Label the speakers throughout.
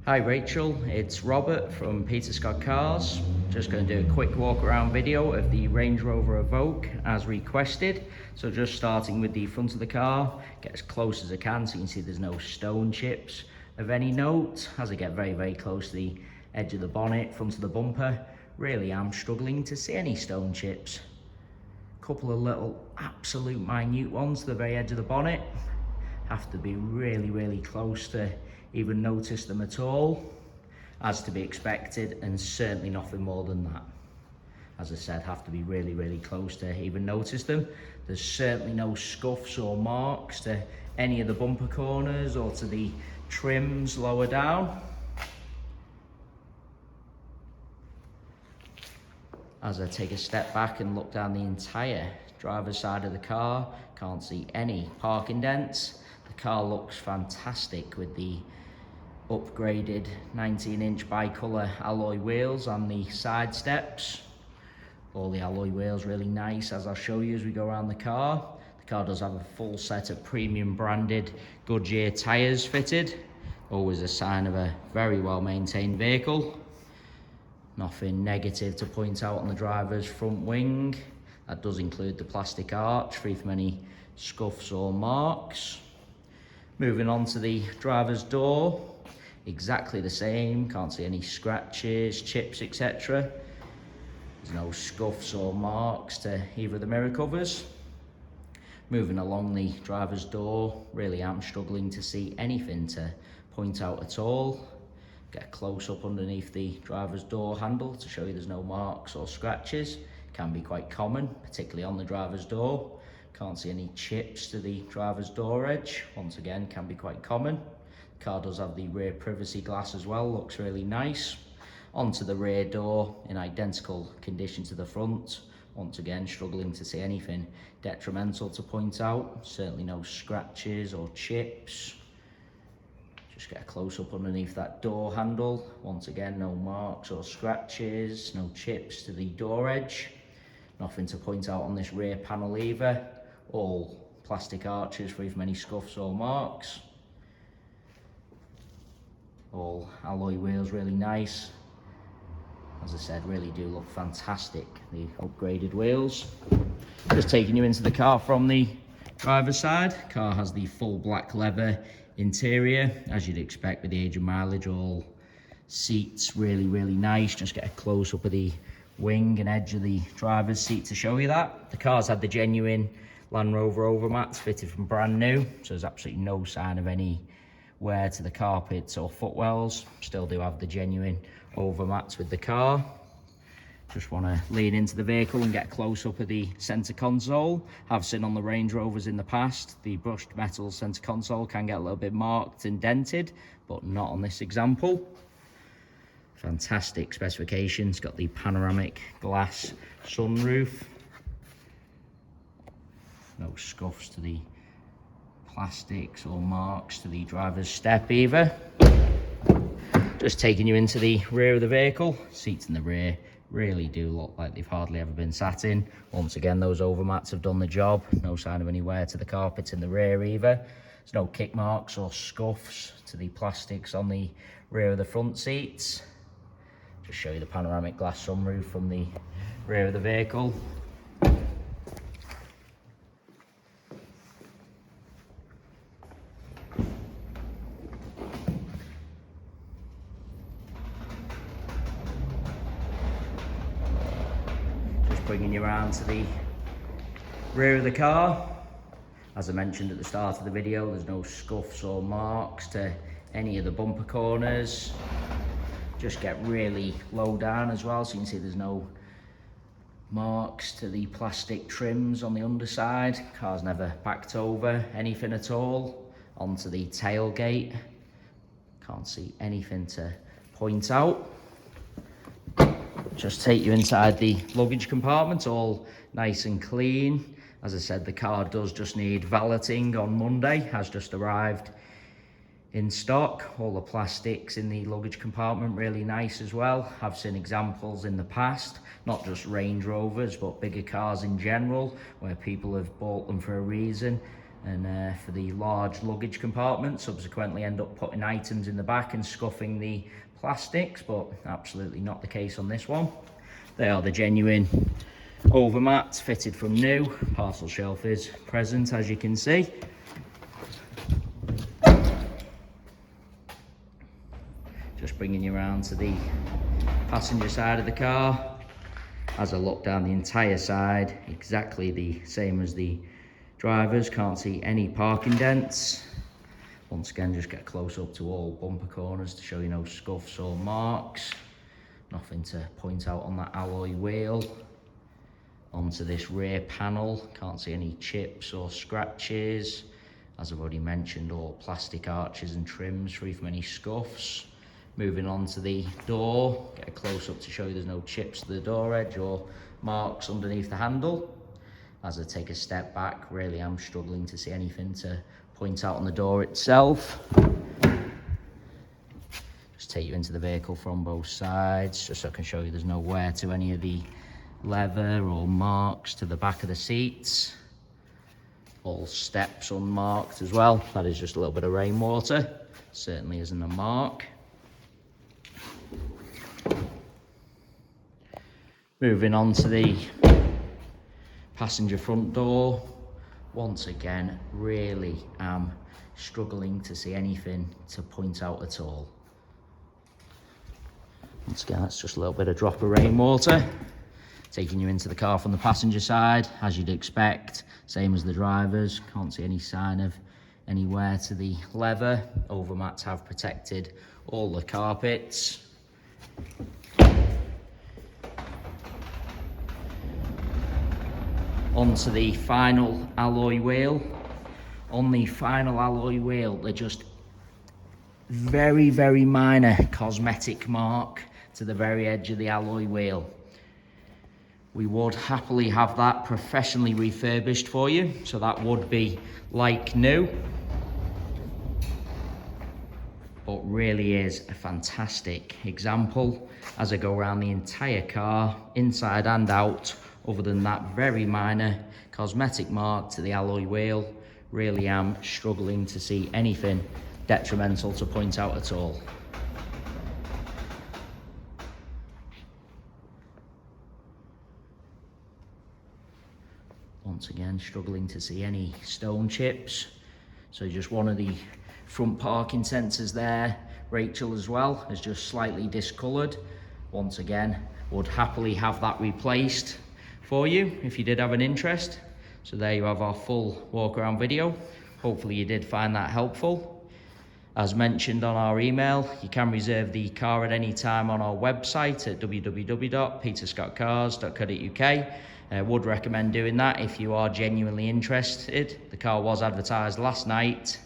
Speaker 1: Hi Rachel, it's Robert from Peter Scott Cars. Just going to do a quick walk around video of the Range Rover Evoque as requested. So just starting with the front of the car, get as close as I can so you can see there's no stone chips of any note. As I get very close to the edge of the bonnet, front of the bumper, really am struggling to see any stone chips. A couple of little absolute minute ones to the very edge of the bonnet. Have to be really close to even notice them at all, as to be expected, and certainly nothing more than that. As I said, have to be really close to even notice them. There's certainly no scuffs or marks to any of the bumper corners or to the trims lower down. As I take a step back and look down the entire driver's side of the car, can't see any parking dents. The car looks fantastic with the upgraded 19-inch bi-colour alloy wheels on the side steps. All the alloy wheels really nice, as I'll show you as we go around the car. The car does have a full set of premium branded Goodyear tyres fitted. Always a sign of a very well maintained vehicle. Nothing negative to point out on the driver's front wing. That does include the plastic arch, free from any scuffs or marks. Moving on to the driver's door, exactly the same, can't see any scratches, chips, etc. There's no scuffs or marks to either of the mirror covers. Moving along the driver's door, really am struggling to see anything to point out at all. Get a close up underneath the driver's door handle to show you there's no marks or scratches. Can be quite common, particularly on the driver's door. Can't see any chips to the driver's door edge. Once again, can be quite common. The car does have the rear privacy glass as well, looks really nice. Onto the rear door, in identical condition to the front. Once again, struggling to see anything detrimental to point out. Certainly no scratches or chips. Just get a close up underneath that door handle. Once again, no marks or scratches, no chips to the door edge. Nothing to point out on this rear panel either. All plastic arches free from any scuffs or marks. All alloy wheels really nice. As I said, really do look fantastic, the upgraded wheels. Just taking you into the car from the driver's side. Car has the full black leather interior, as you'd expect with the age of mileage. All seats really nice. Just get a close up of the wing and edge of the driver's seat to show you that. The car's had the genuine Land Rover overmats fitted from brand new, so there's absolutely no sign of any wear to the carpets or footwells. Still do have the genuine overmats with the car. Just want to lean into the vehicle and get a close up of the centre console. Have seen on the Range Rovers in the past, the brushed metal centre console can get a little bit marked and dented, but not on this example. Fantastic specifications. Got the panoramic glass sunroof. No scuffs to the plastics or marks to the driver's step either. Just taking you into the rear of the vehicle. Seats in the rear really do look like they've hardly ever been sat in. Once again, those overmats have done the job. No sign of any wear to the carpets in the rear either. There's no kick marks or scuffs to the plastics on the rear of the front seats. Just show you the panoramic glass sunroof from the rear of the vehicle. Just bringing you around to the rear of the car. As I mentioned at the start of the video, there's no scuffs or marks to any of the bumper corners. Just get really low down as well, so you can see there's no marks to the plastic trims on the underside. Car's never backed over anything at all. Onto the tailgate, can't see anything to point out. Just take you inside the luggage compartment, all nice and clean. As I said, the car does just need valeting on Monday, has just arrived in stock. All the plastics in the luggage compartment really nice as well. I've seen examples in the past, not just Range Rovers but bigger cars in general, where people have bought them for a reason and for the large luggage compartment, subsequently end up putting items in the back and scuffing the plastics, but absolutely not the case on this one. They are the genuine overmats, fitted from new. Parcel shelf is present, as you can see. Just bringing you around to the passenger side of the car. As I look down the entire side, exactly the same as the drivers. Can't see any parking dents. Once again, just get close up to all bumper corners to show you no scuffs or marks. Nothing to point out on that alloy wheel. Onto this rear panel, can't see any chips or scratches. As I've already mentioned, all plastic arches and trims free from any scuffs. Moving on to the door, get a close up to show you there's no chips to the door edge or marks underneath the handle. As I take a step back, really am struggling to see anything to point out on the door itself. Just take you into the vehicle from both sides, just so I can show you there's no wear to any of the leather or marks to the back of the seats. All steps unmarked as well. That is just a little bit of rainwater. Certainly isn't a mark. Moving on to the passenger front door. Once again, really am struggling to see anything to point out at all. Once again, that's just a little bit of drop of rainwater. Taking you into the car from the passenger side, as you'd expect, same as the drivers. Can't see any sign of any wear to the leather. Overmats have protected all the carpets. Onto the final alloy wheel. On the final alloy wheel, they're just very, very minor cosmetic mark to the very edge of the alloy wheel. We would happily have that professionally refurbished for you, so that would be like new. But really is a fantastic example as I go around the entire car, inside and out. Other than that very minor cosmetic mark to the alloy wheel, really am struggling to see anything detrimental to point out at all. Once again, struggling to see any stone chips. So just one of the front parking sensors there, Rachel as well, is just slightly discoloured. Once again, would happily have that replaced for you if you did have an interest. So there you have our full walk around video. Hopefully you did find that helpful. As mentioned on our email, you can reserve the car at any time on our website at www.peterscottcars.co.uk. Would recommend doing that if you are genuinely interested. The car was advertised last night,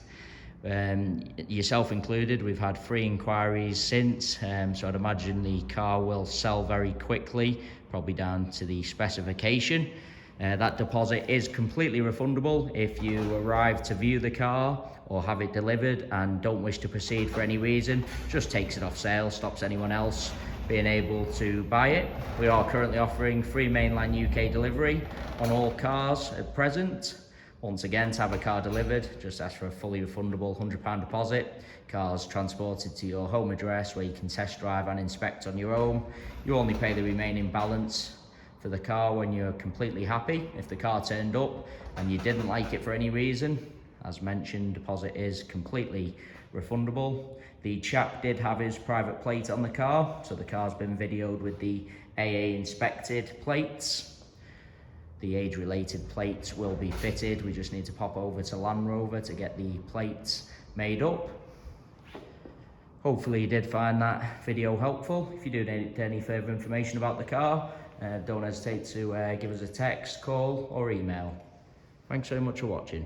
Speaker 1: yourself included. We've had 3 inquiries since, so I'd imagine the car will sell very quickly, probably down to the specification. That deposit is completely refundable if you arrive to view the car or have it delivered and don't wish to proceed for any reason. Just takes it off sale, stops anyone else being able to buy it. We are currently offering free mainline UK delivery on all cars at present. Once again, to have a car delivered, just ask for a fully refundable £100 deposit. Cars transported to your home address where you can test drive and inspect on your own. You only pay the remaining balance for the car when you're completely happy. If the car turned up and you didn't like it for any reason, as mentioned, deposit is completely refundable. The chap did have his private plate on the car, so the car's been videoed with the AA inspected plates. The age-related plates will be fitted. We just need to pop over to Land Rover to get the plates made up. Hopefully you did find that video helpful. If you do need any further information about the car, don't hesitate to give us a text, call or email. Thanks very much for watching.